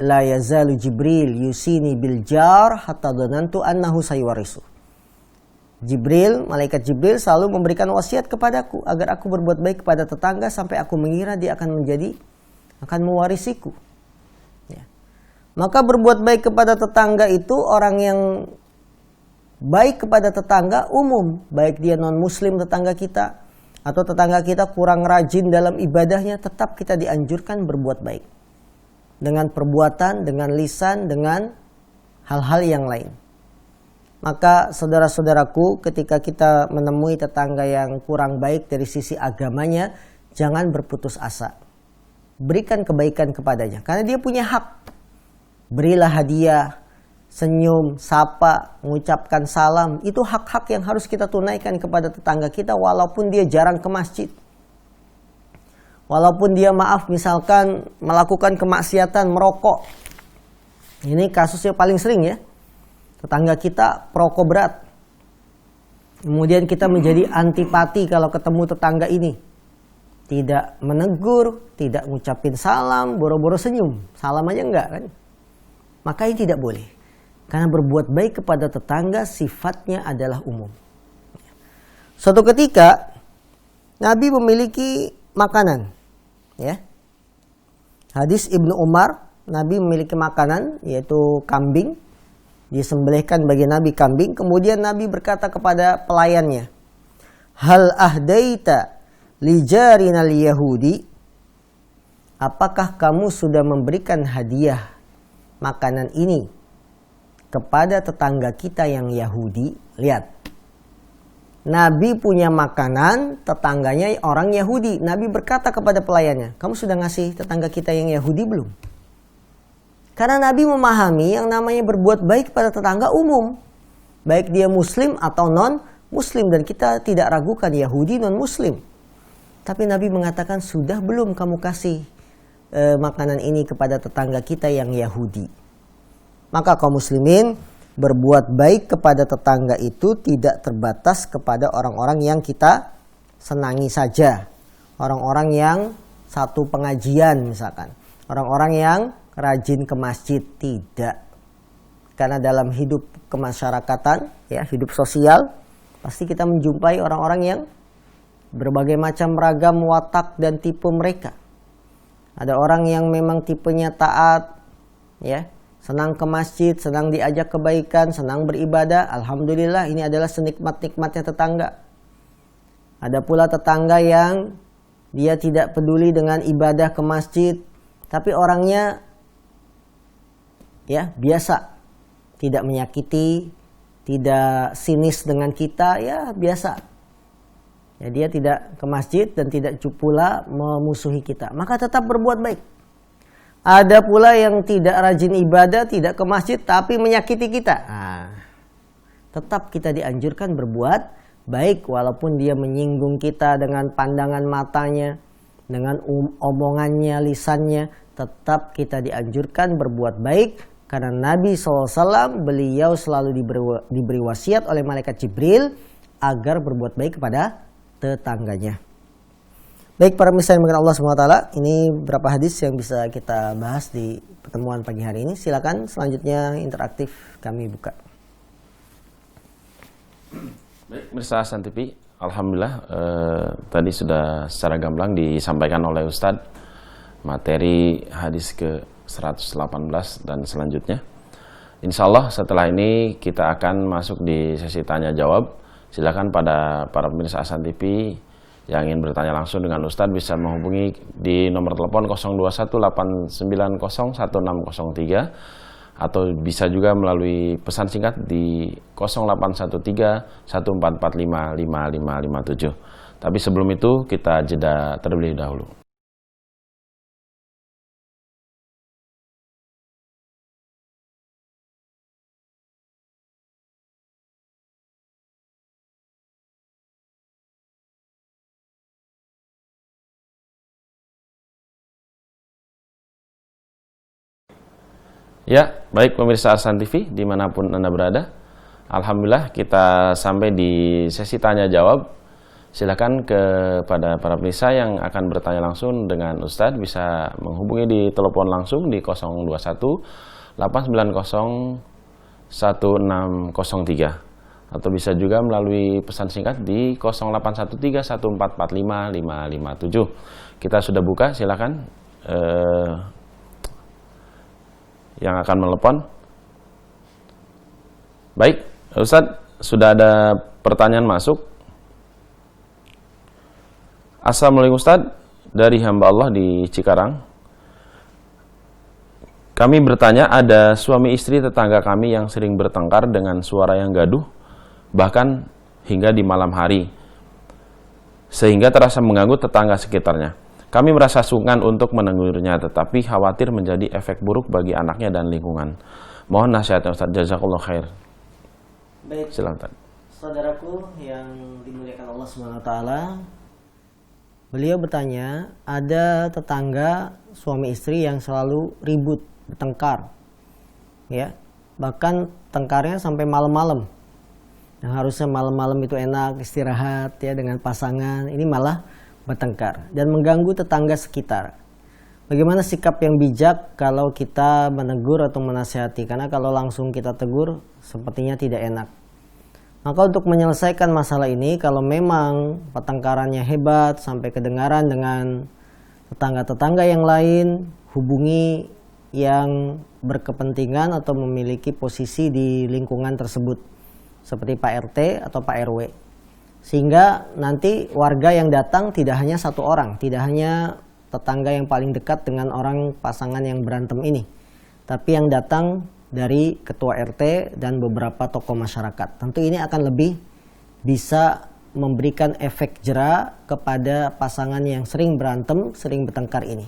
la yazalu Jibril yusini bil jar hatta dhanantu annahu sayuwarisu. Malaikat Jibril selalu memberikan wasiat kepadaku agar aku berbuat baik kepada tetangga sampai aku mengira dia akan mewarisiku. Ya. Maka berbuat baik kepada tetangga itu, orang yang baik kepada tetangga umum, baik dia non muslim tetangga kita atau tetangga kita kurang rajin dalam ibadahnya, tetap kita dianjurkan berbuat baik. Dengan perbuatan, dengan lisan, dengan hal-hal yang lain. Maka saudara-saudaraku, ketika kita menemui tetangga yang kurang baik dari sisi agamanya, jangan berputus asa. Berikan kebaikan kepadanya, karena dia punya hak. Berilah hadiah, senyum, sapa, mengucapkan salam. Itu hak-hak yang harus kita tunaikan kepada tetangga kita walaupun dia jarang ke masjid. Walaupun dia misalkan melakukan kemaksiatan, merokok. Ini kasusnya paling sering ya. Tetangga kita perokok berat. Kemudian kita menjadi antipati kalau ketemu tetangga ini. Tidak menegur, tidak ngucapin salam, boro-boro senyum. Salam aja enggak kan. Maka ini tidak boleh. Karena berbuat baik kepada tetangga sifatnya adalah umum. Suatu ketika Nabi memiliki makanan. Ya. Hadis Ibnu Umar, Nabi memiliki makanan yaitu kambing. Disembelihkan bagi Nabi kambing. Kemudian Nabi berkata kepada pelayannya, hal ahdaita li jarinal yahudi, apakah kamu sudah memberikan hadiah makanan ini kepada tetangga kita yang Yahudi? Lihat, Nabi punya makanan, tetangganya orang Yahudi. Nabi berkata kepada pelayannya, kamu sudah ngasih tetangga kita yang Yahudi belum? Karena Nabi memahami yang namanya berbuat baik pada tetangga umum. Baik dia muslim atau non-muslim. Dan kita tidak ragukan Yahudi non-muslim. Tapi Nabi mengatakan, sudah belum kamu kasih makanan ini kepada tetangga kita yang Yahudi? Maka kaum muslimin, berbuat baik kepada tetangga itu tidak terbatas kepada orang-orang yang kita senangi saja. Orang-orang yang satu pengajian misalkan. Orang-orang yang rajin ke masjid, tidak. Karena dalam hidup kemasyarakatan, ya, hidup sosial, pasti kita menjumpai orang-orang yang berbagai macam ragam watak dan tipe mereka. Ada orang yang memang tipenya taat, ya, senang ke masjid, senang diajak kebaikan, senang beribadah. Alhamdulillah, ini adalah senikmat-nikmatnya tetangga. Ada pula tetangga yang dia tidak peduli dengan ibadah ke masjid, tapi orangnya ya biasa, tidak menyakiti, tidak sinis dengan kita, ya biasa. Ya, dia tidak ke masjid dan tidak pula memusuhi kita, maka tetap berbuat baik. Ada pula yang tidak rajin ibadah, tidak ke masjid, tapi menyakiti kita. Tetap kita dianjurkan berbuat baik, walaupun dia menyinggung kita dengan pandangan matanya, dengan omongannya, lisannya, tetap kita dianjurkan berbuat baik. Karena Nabi SAW, beliau selalu diberi wasiat oleh malaikat Jibril agar berbuat baik kepada tetangganya. Baik para pemirsa yang dimuliakan Allah SWT, ini beberapa hadis yang bisa kita bahas di pertemuan pagi hari ini. Silakan selanjutnya interaktif kami buka. Baik, pemirsa Hasan TV, alhamdulillah tadi sudah secara gamblang disampaikan oleh Ustadz materi hadis ke-118 dan selanjutnya. Insya Allah setelah ini kita akan masuk di sesi tanya jawab. Silakan pada para pemirsa Hasan TV yang ingin bertanya langsung dengan Ustadz bisa menghubungi di nomor telepon 0218901603 atau bisa juga melalui pesan singkat di 0813-1445-5557. Tapi sebelum itu kita jeda terlebih dahulu. Ya, baik pemirsa Hasan TV dimanapun Anda berada. Alhamdulillah kita sampai di sesi tanya jawab. Silakan kepada para pemirsa yang akan bertanya langsung dengan Ustadz bisa menghubungi di telepon langsung di 021 890 1603 atau bisa juga melalui pesan singkat di 0813 1445 557. Kita sudah buka, silakan yang akan menelepon. Baik, Ustadz, sudah ada pertanyaan masuk. Assalamualaikum Ustadz, dari hamba Allah di Cikarang. Kami bertanya, ada suami istri tetangga kami yang sering bertengkar dengan suara yang gaduh, bahkan hingga di malam hari, sehingga terasa mengganggu tetangga sekitarnya. Kami merasa sungkan untuk menegurnya, tetapi khawatir menjadi efek buruk bagi anaknya dan lingkungan. Mohon nasihatnya Ustaz, jazakallah khair. Baik, silakan. Saudaraku yang dimuliakan Allah SWT, beliau bertanya, ada tetangga suami istri yang selalu ribut, bertengkar, ya, bahkan tengkarnya sampai malam-malam. Yang harusnya malam-malam itu enak istirahat ya dengan pasangan, ini malah bertengkar dan mengganggu tetangga sekitar. Bagaimana sikap yang bijak kalau kita menegur atau menasihati? Karena kalau langsung kita tegur sepertinya tidak enak. Maka untuk menyelesaikan masalah ini, kalau memang pertengkarannya hebat sampai kedengaran dengan tetangga-tetangga yang lain, hubungi yang berkepentingan atau memiliki posisi di lingkungan tersebut, seperti Pak RT atau Pak RW. Sehingga nanti warga yang datang tidak hanya satu orang, tidak hanya tetangga yang paling dekat dengan orang pasangan yang berantem ini, tapi yang datang dari ketua RT dan beberapa tokoh masyarakat. Tentu ini akan lebih bisa memberikan efek jera kepada pasangan yang sering berantem, sering bertengkar ini.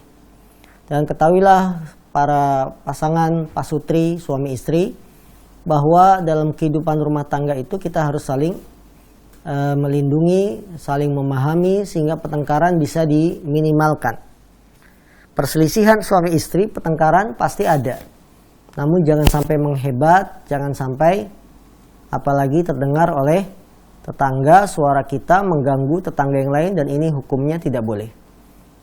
Dan ketahuilah para pasangan pasutri, suami istri, bahwa dalam kehidupan rumah tangga itu kita harus saling melindungi, saling memahami sehingga pertengkaran bisa diminimalkan. Perselisihan suami istri, pertengkaran pasti ada. Namun jangan sampai menghebat, jangan sampai apalagi terdengar oleh tetangga suara kita mengganggu tetangga yang lain, dan ini hukumnya tidak boleh.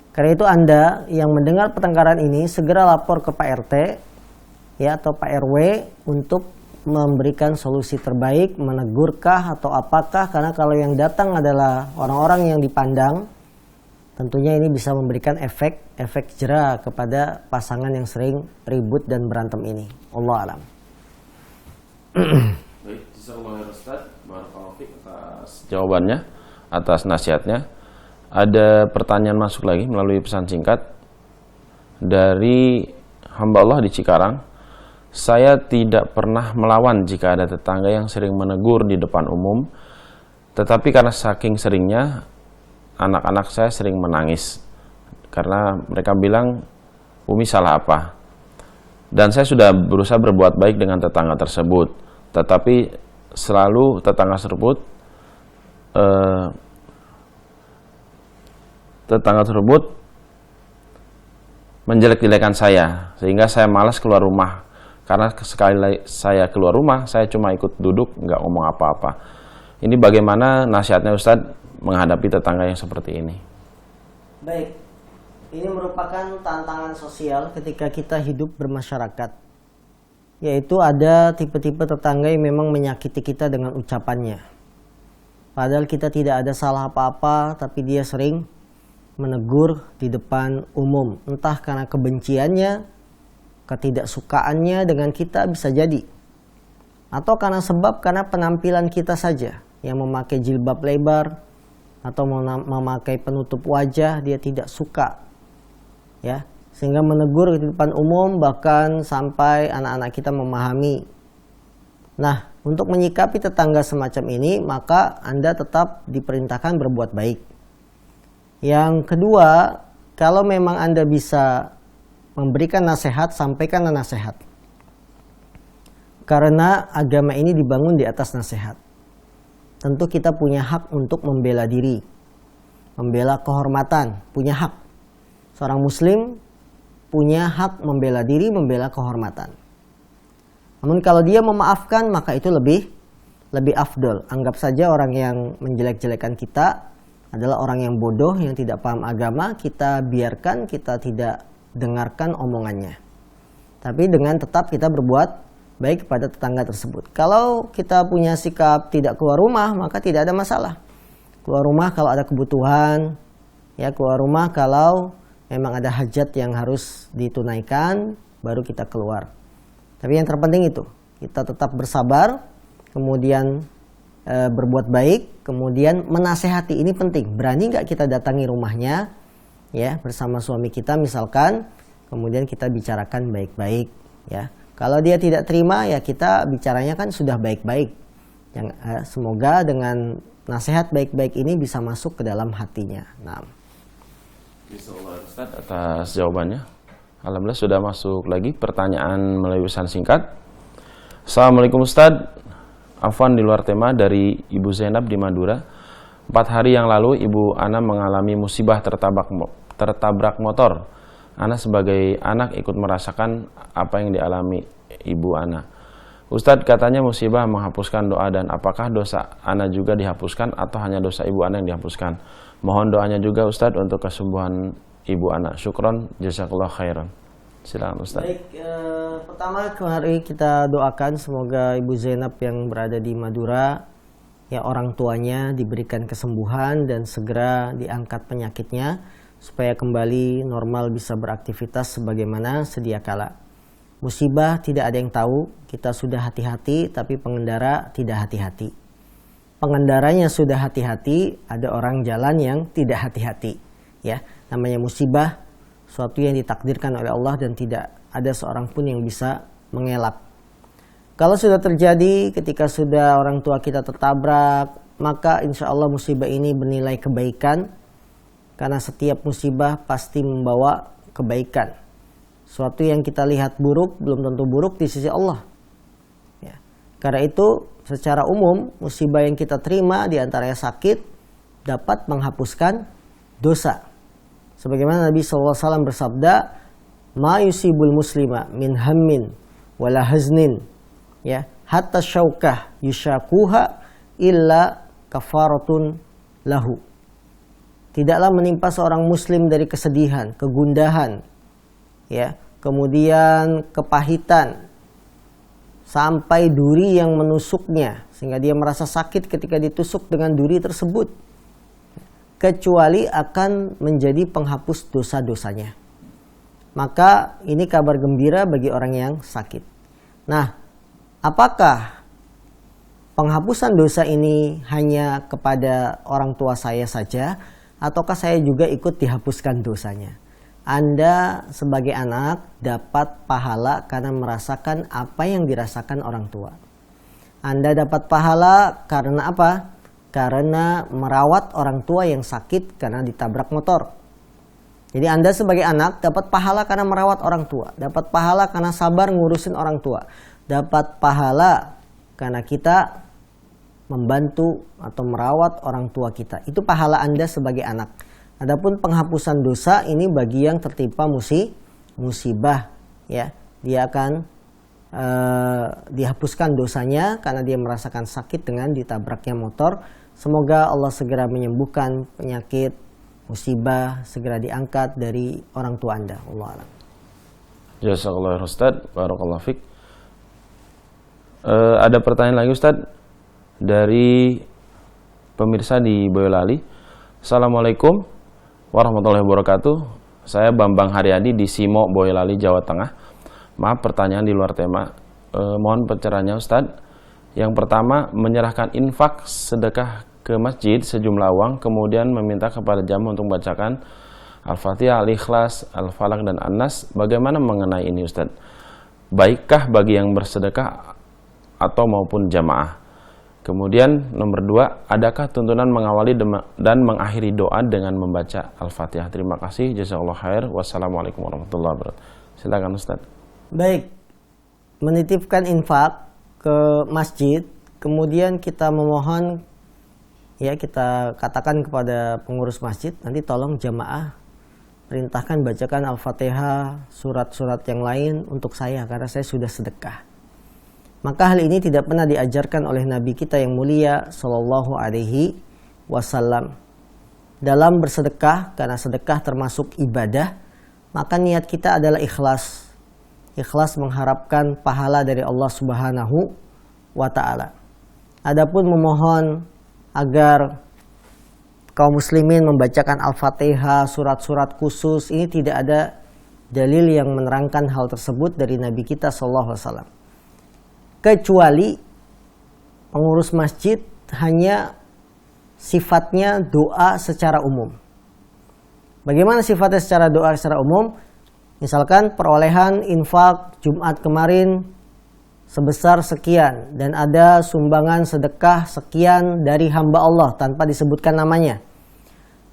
Karena itu Anda yang mendengar pertengkaran ini segera lapor ke Pak RT ya atau Pak RW untuk memberikan solusi terbaik, menegurkah atau apakah, karena kalau yang datang adalah orang-orang yang dipandang, tentunya ini bisa memberikan efek jera kepada pasangan yang sering ribut dan berantem ini. Wallahu a'lam. Baik, jazakallahu Ustaz, barakallahu fiik atas jawabannya, atas nasihatnya. Ada pertanyaan masuk lagi melalui pesan singkat dari hamba Allah di Cikarang. Saya tidak pernah melawan jika ada tetangga yang sering menegur di depan umum, tetapi karena saking seringnya, anak-anak saya sering menangis karena mereka bilang, Umi salah apa? Dan saya sudah berusaha berbuat baik dengan tetangga tersebut, tetapi selalu tetangga tersebut menjelek-jelekan saya, sehingga saya malas keluar rumah. Karena sekali saya keluar rumah, saya cuma ikut duduk, nggak ngomong apa-apa. Ini bagaimana nasihatnya Ustadz menghadapi tetangga yang seperti ini? Baik, ini merupakan tantangan sosial ketika kita hidup bermasyarakat. Yaitu ada tipe-tipe tetangga yang memang menyakiti kita dengan ucapannya. Padahal kita tidak ada salah apa-apa, tapi dia sering menegur di depan umum. Entah karena kebenciannya, ketidaksukaannya dengan kita bisa jadi. Atau karena penampilan kita saja. Yang memakai jilbab lebar atau memakai penutup wajah, dia tidak suka. Ya, sehingga menegur di depan umum, bahkan sampai anak-anak kita memahami. Nah, untuk menyikapi tetangga semacam ini, maka Anda tetap diperintahkan berbuat baik. Yang kedua, kalau memang Anda bisa memberikan nasihat, sampaikanlah nasihat. Karena agama ini dibangun di atas nasihat. Tentu kita punya hak untuk membela diri, membela kehormatan, punya hak. Seorang muslim punya hak membela diri, membela kehormatan. Namun kalau dia memaafkan, maka itu lebih afdol. Anggap saja orang yang menjelek-jelekan kita adalah orang yang bodoh, yang tidak paham agama, kita biarkan, kita tidak dengarkan omongannya. Tapi dengan tetap kita berbuat baik kepada tetangga tersebut. Kalau kita punya sikap tidak keluar rumah, maka tidak ada masalah. Keluar rumah kalau ada kebutuhan, ya keluar rumah kalau memang ada hajat yang harus ditunaikan, baru kita keluar. Tapi yang terpenting itu, kita tetap bersabar, kemudian berbuat baik, kemudian menasehati. Ini penting. Berani nggak kita datangi rumahnya, ya bersama suami kita misalkan, kemudian kita bicarakan baik-baik, ya. Kalau dia tidak terima, ya kita bicaranya kan sudah baik-baik. Semoga dengan nasihat baik-baik ini bisa masuk ke dalam hatinya. Nah. Bismillah Ustaz atas jawabannya. Alhamdulillah sudah masuk lagi pertanyaan melalui pesan singkat. Assalamualaikum Ustaz. Afwan di luar tema dari Ibu Zainab di Madura. 4 hari yang lalu Ibu Ana mengalami musibah tertabrak motor. Ana sebagai anak ikut merasakan apa yang dialami Ibu Ana. Ustadz katanya musibah menghapuskan doa, dan apakah dosa Ana juga dihapuskan atau hanya dosa Ibu Ana yang dihapuskan? Mohon doanya juga Ustadz untuk kesembuhan Ibu Ana. Syukron, jazakallah khairan. Silakan Ustadz. Baik, pertama mari kita doakan semoga Ibu Zainab yang berada di Madura, ya orang tuanya diberikan kesembuhan dan segera diangkat penyakitnya supaya kembali normal bisa beraktivitas sebagaimana sedia kala. Musibah tidak ada yang tahu, kita sudah hati-hati tapi pengendara tidak hati-hati. Pengendaranya sudah hati-hati, ada orang jalan yang tidak hati-hati. Ya, namanya musibah, suatu yang ditakdirkan oleh Allah dan tidak ada seorang pun yang bisa mengelak. Kalau sudah terjadi ketika sudah orang tua kita tertabrak, maka insya Allah musibah ini bernilai kebaikan. Karena setiap musibah pasti membawa kebaikan. Suatu yang kita lihat buruk belum tentu buruk di sisi Allah. Ya. Karena itu secara umum musibah yang kita terima di antaranya sakit dapat menghapuskan dosa. Sebagaimana Nabi SAW bersabda, "Ma yusibul muslima min hammin wala haznin, ya, hatta syaukah yushakuha illa kafaratun lahu." Tidaklah menimpa seorang muslim dari kesedihan, kegundahan, ya, kemudian kepahitan, sampai duri yang menusuknya, sehingga dia merasa sakit ketika ditusuk dengan duri tersebut, kecuali akan menjadi penghapus dosa-dosanya. Maka ini kabar gembira bagi orang yang sakit. Nah, apakah penghapusan dosa ini hanya kepada orang tua saya saja, ataukah saya juga ikut dihapuskan dosanya? Anda sebagai anak dapat pahala karena merasakan apa yang dirasakan orang tua. Anda dapat pahala karena apa? Karena merawat orang tua yang sakit karena ditabrak motor. Jadi Anda sebagai anak dapat pahala karena merawat orang tua, dapat pahala karena sabar ngurusin orang tua, dapat pahala karena kita membantu atau merawat orang tua kita. Itu pahala Anda sebagai anak. Adapun penghapusan dosa ini bagi yang tertimpa musibah, ya, dia akan dihapuskan dosanya karena dia merasakan sakit dengan ditabraknya motor. Semoga Allah segera menyembuhkan penyakit musibah, segera diangkat dari orang tua Anda. Allah a'lam. Jazakallahu Ustaz, barakallahu fik. Ada pertanyaan lagi Ustaz dari pemirsa di Boyolali. Assalamualaikum warahmatullahi wabarakatuh. Saya Bambang Haryadi di Simo, Boyolali, Jawa Tengah. Maaf pertanyaan di luar tema. Mohon pencerahannya Ustadz. Yang pertama, menyerahkan infak sedekah ke masjid sejumlah uang, kemudian meminta kepada jamaah untuk membacakan Al-Fatihah, Al-Ikhlas, Al-Falaq, dan An-Nas. Bagaimana mengenai ini Ustadz? Baikkah bagi yang bersedekah atau maupun jamaah? Kemudian nomor 2, adakah tuntunan mengawali dan mengakhiri doa dengan membaca Al-Fatihah? Terima kasih, jazakallahu khair. Wassalamualaikum warahmatullahi wabarakatuh. Silakan Ustaz. Baik, menitipkan infak ke masjid, kemudian kita memohon, ya kita katakan kepada pengurus masjid, nanti tolong jamaah perintahkan bacakan Al-Fatihah, surat-surat yang lain untuk saya karena saya sudah sedekah. Maka hal ini tidak pernah diajarkan oleh Nabi kita yang mulia Sallallahu Alaihi Wasallam. Dalam bersedekah, karena sedekah termasuk ibadah, maka niat kita adalah ikhlas. Ikhlas mengharapkan pahala dari Allah Subhanahu wa Ta'ala. Adapun memohon agar kaum muslimin membacakan Al-Fatihah, surat-surat khusus, ini tidak ada dalil yang menerangkan hal tersebut dari Nabi kita Sallallahu Alaihi Wasallam. Kecuali pengurus masjid hanya sifatnya doa secara umum. Bagaimana sifatnya secara doa secara umum? Misalkan perolehan infak Jumat kemarin sebesar sekian dan ada sumbangan sedekah sekian dari hamba Allah tanpa disebutkan namanya.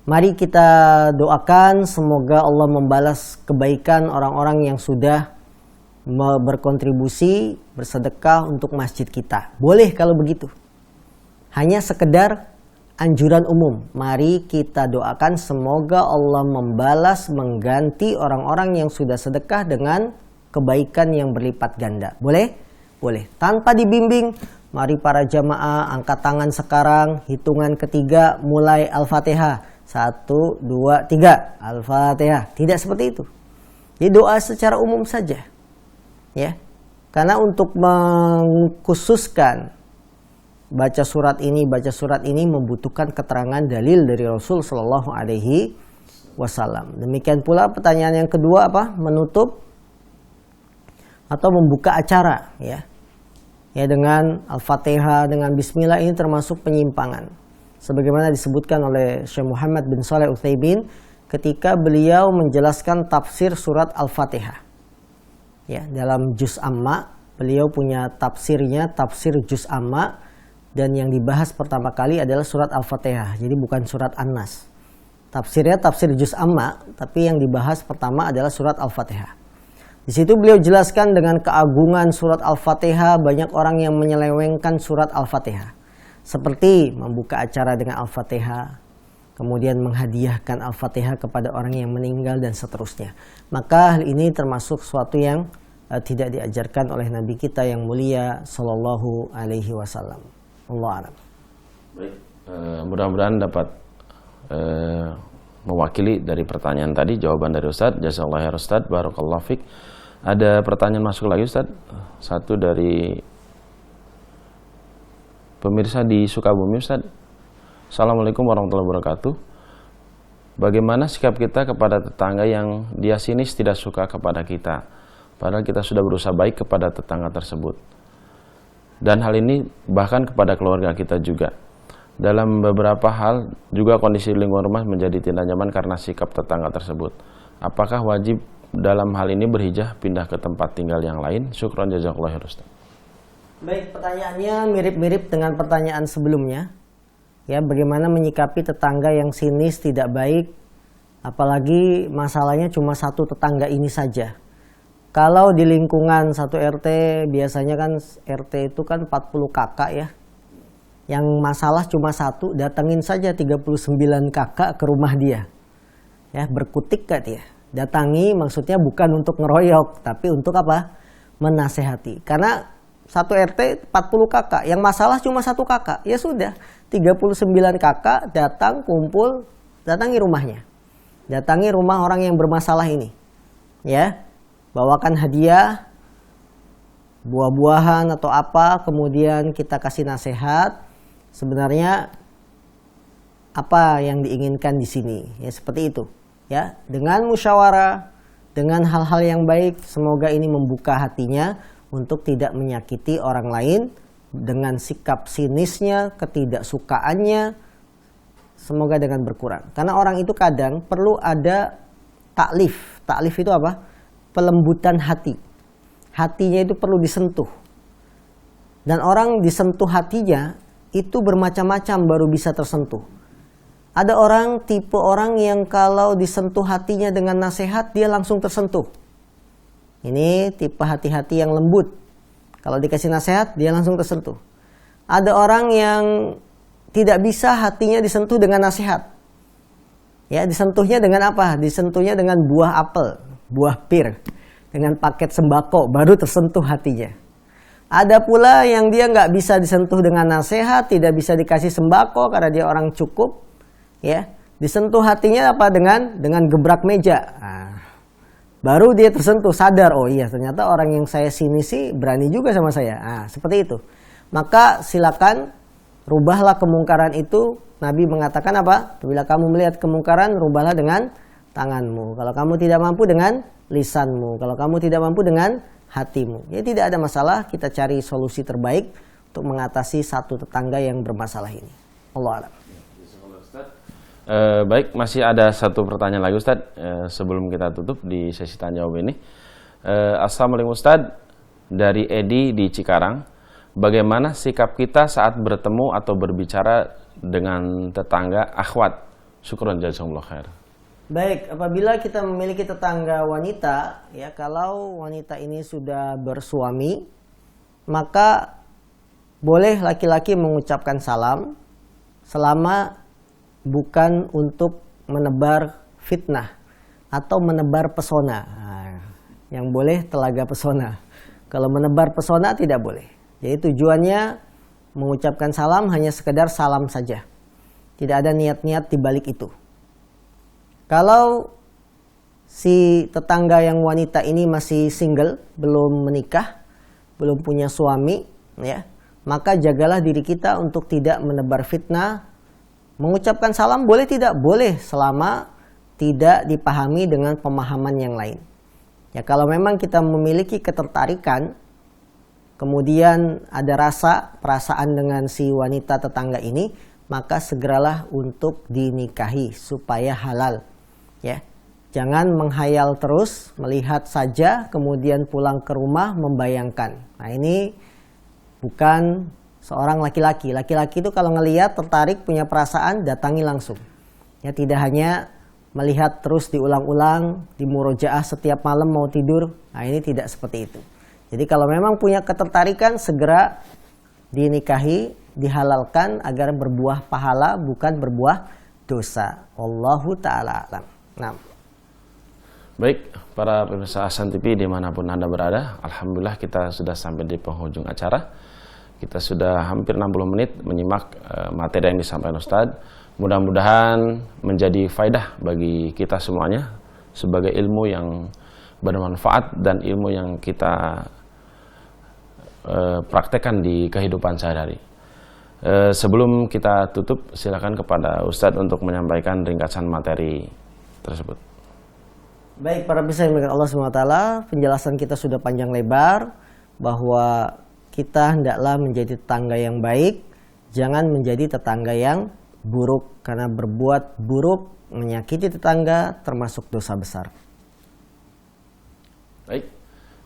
Mari kita doakan semoga Allah membalas kebaikan orang-orang yang sudah berkontribusi, bersedekah untuk masjid kita. Boleh kalau begitu. Hanya sekedar anjuran umum. Mari kita doakan semoga Allah membalas, mengganti orang-orang yang sudah sedekah dengan kebaikan yang berlipat ganda. Boleh? Boleh. Tanpa dibimbing, mari para jamaah angkat tangan sekarang, hitungan ketiga mulai Al-Fatihah. 1, 2, 3. Al-Fatihah. Tidak seperti itu. Jadi doa secara umum saja. Ya, karena untuk mengkhususkan baca surat ini membutuhkan keterangan dalil dari Rasul Shallallahu Alaihi Wasallam. Demikian pula pertanyaan yang kedua apa? Menutup atau membuka acara, ya dengan Al-Fatihah, dengan Bismillah, ini termasuk penyimpangan. Sebagaimana disebutkan oleh Syekh Muhammad bin Shalih Al-Utsaimin ketika beliau menjelaskan tafsir surat Al-Fatihah. Ya, dalam Juz Amma, beliau punya tafsirnya, tafsir Juz Amma, dan yang dibahas pertama kali adalah surat Al-Fatihah. Jadi bukan surat An-Nas. Tafsirnya tafsir Juz Amma, tapi yang dibahas pertama adalah surat Al-Fatihah. Di situ beliau jelaskan dengan keagungan surat Al-Fatihah, banyak orang yang menyelewengkan surat Al-Fatihah. Seperti membuka acara dengan Al-Fatihah, kemudian menghadiahkan Al-Fatihah kepada orang yang meninggal dan seterusnya. Maka hal ini termasuk suatu yang tidak diajarkan oleh Nabi kita yang mulia Sallallahu Alaihi Wasallam. Allah a'lam. Baik, mudah-mudahan dapat mewakili dari pertanyaan tadi, jawaban dari Ustadz. Jazakallahu khair Ustadz, barakallahu fik. Ada pertanyaan masuk lagi Ustadz. Satu dari pemirsa di Sukabumi Ustadz. Assalamualaikum warahmatullahi wabarakatuh. Bagaimana sikap kita kepada tetangga yang dia sinis tidak suka kepada kita, padahal kita sudah berusaha baik kepada tetangga tersebut. Dan hal ini bahkan kepada keluarga kita juga. Dalam beberapa hal juga kondisi lingkungan rumah menjadi tidak nyaman karena sikap tetangga tersebut. Apakah wajib dalam hal ini berhijrah pindah ke tempat tinggal yang lain? Syukran jazakallahu khair Ustaz. Baik, pertanyaannya mirip-mirip dengan pertanyaan sebelumnya. Ya, bagaimana menyikapi tetangga yang sinis, tidak baik, apalagi masalahnya cuma satu tetangga ini saja. Kalau di lingkungan satu RT, biasanya kan RT itu kan 40 kakak ya. Yang masalah cuma satu, datangin saja 39 kakak ke rumah dia. Ya, berkutik gak dia? Datangi maksudnya bukan untuk ngeroyok, tapi untuk apa? Menasehati. Karena satu RT 40 kakak, yang masalah cuma satu kakak. Ya sudah, 39 kakak datang kumpul, datangi rumahnya. Datangi rumah orang yang bermasalah ini. Ya. Bawakan hadiah, buah-buahan atau apa, kemudian kita kasih nasihat. Sebenarnya apa yang diinginkan di sini. Ya seperti itu. Ya, dengan musyawarah, dengan hal-hal yang baik, semoga ini membuka hatinya untuk tidak menyakiti orang lain dengan sikap sinisnya, ketidaksukaannya. Semoga dengan berkurang. Karena orang itu kadang perlu ada taklif. Taklif itu apa? Pelembutan hati. Hatinya itu perlu disentuh. Dan orang disentuh hatinya itu bermacam-macam baru bisa tersentuh. Ada orang, tipe orang yang kalau disentuh hatinya dengan nasihat, dia langsung tersentuh. Ini tipe hati-hati yang lembut. Kalau dikasih nasihat, dia langsung tersentuh. Ada orang yang tidak bisa hatinya disentuh dengan nasihat. Ya, disentuhnya dengan apa? Disentuhnya dengan buah apel, buah pir, dengan paket sembako, baru tersentuh hatinya. Ada pula yang dia nggak bisa disentuh dengan nasihat, tidak bisa dikasih sembako karena dia orang cukup. Ya, disentuh hatinya apa? Dengan gebrak meja. Nah, baru dia tersentuh, sadar, oh iya ternyata orang yang saya sini sih berani juga sama saya. Nah, seperti itu. Maka silakan rubahlah kemungkaran itu. Nabi mengatakan apa? Bila kamu melihat kemungkaran, rubahlah dengan tanganmu. Kalau kamu tidak mampu, dengan lisanmu. Kalau kamu tidak mampu, dengan hatimu. Ya tidak ada masalah, kita cari solusi terbaik untuk mengatasi satu tetangga yang bermasalah ini. Allah a'lam. Baik, masih ada satu pertanyaan lagi Ustadz sebelum kita tutup di sesi tanya jawab ini. Assalamualaikum Ustadz, dari Edi di Cikarang, bagaimana sikap kita saat bertemu atau berbicara dengan tetangga akhwat? Syukron jazakumullah khair. Baik, apabila kita memiliki tetangga wanita, ya kalau wanita ini sudah bersuami, maka boleh laki-laki mengucapkan salam selama bukan untuk menebar fitnah atau menebar pesona. Nah, yang boleh telaga pesona. Kalau menebar pesona tidak boleh. Jadi tujuannya mengucapkan salam hanya sekedar salam saja. Tidak ada niat-niat di balik itu. Kalau si tetangga yang wanita ini masih single, belum menikah, belum punya suami, ya, maka jagalah diri kita untuk tidak menebar fitnah. Mengucapkan salam boleh tidak? Boleh selama tidak dipahami dengan pemahaman yang lain. Ya kalau memang kita memiliki ketertarikan, kemudian ada perasaan dengan si wanita tetangga ini, maka segeralah untuk dinikahi supaya halal. Ya, jangan menghayal terus, melihat saja kemudian pulang ke rumah membayangkan. Nah ini bukan seorang laki-laki. Laki-laki itu kalau ngelihat tertarik punya perasaan datangi langsung. Ya tidak hanya melihat terus diulang-ulang di murojaah setiap malam mau tidur. Nah ini tidak seperti itu. Jadi kalau memang punya ketertarikan segera dinikahi, dihalalkan agar berbuah pahala bukan berbuah dosa. Wallahu taala alam. Nah. Baik, para pemirsa Hasan TV dimanapun Anda berada, alhamdulillah kita sudah sampai di penghujung acara. Kita sudah hampir 60 menit menyimak materi yang disampaikan Ustadz. Mudah-mudahan menjadi faidah bagi kita semuanya sebagai ilmu yang bermanfaat dan ilmu yang kita praktekkan di kehidupan sehari-hari. Sebelum kita tutup, silakan kepada Ustadz untuk menyampaikan ringkasan materi tersebut. Baik, para pemirsa yang Allah SWT, penjelasan kita sudah panjang lebar bahwa kita hendaklah menjadi tetangga yang baik, jangan menjadi tetangga yang buruk, karena berbuat buruk menyakiti tetangga termasuk dosa besar. Baik,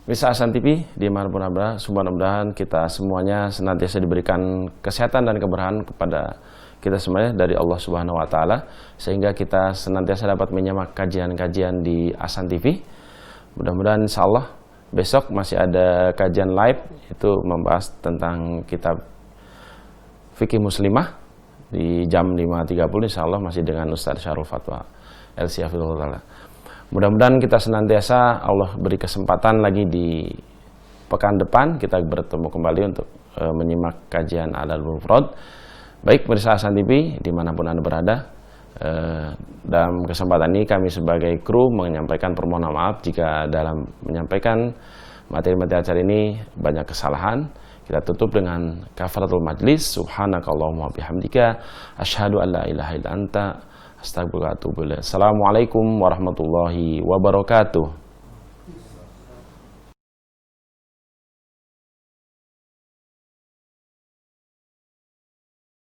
pemirsa Hasan TV dimanapun Anda, mudah-mudahan kita semuanya senantiasa diberikan kesehatan dan keberkahan kepada kita semuanya dari Allah Subhanahu Wa Taala, sehingga kita senantiasa dapat menyimak kajian-kajian di Hasan TV. Mudah-mudahan insya Allah besok masih ada kajian live, itu membahas tentang kitab Fikih Muslimah di jam 5.30, insya Allah masih dengan Ustaz Syarul Fatwa LC Hafizahullah. Mudah-mudahan kita senantiasa Allah beri kesempatan lagi di pekan depan kita bertemu kembali untuk menyimak kajian Adabul Mufrad. Baik pemirsa Hasan TV dimanapun Anda berada, dalam kesempatan ini kami sebagai kru menyampaikan permohonan maaf jika dalam menyampaikan materi-materi acara ini banyak kesalahan. Kita tutup dengan kafaratul majlis. Subhanakallahumma bihamdika asyhadu an la ilaha illa anta astaghfiruka wa atubu ilaik. Assalamualaikum warahmatullahi wabarakatuh.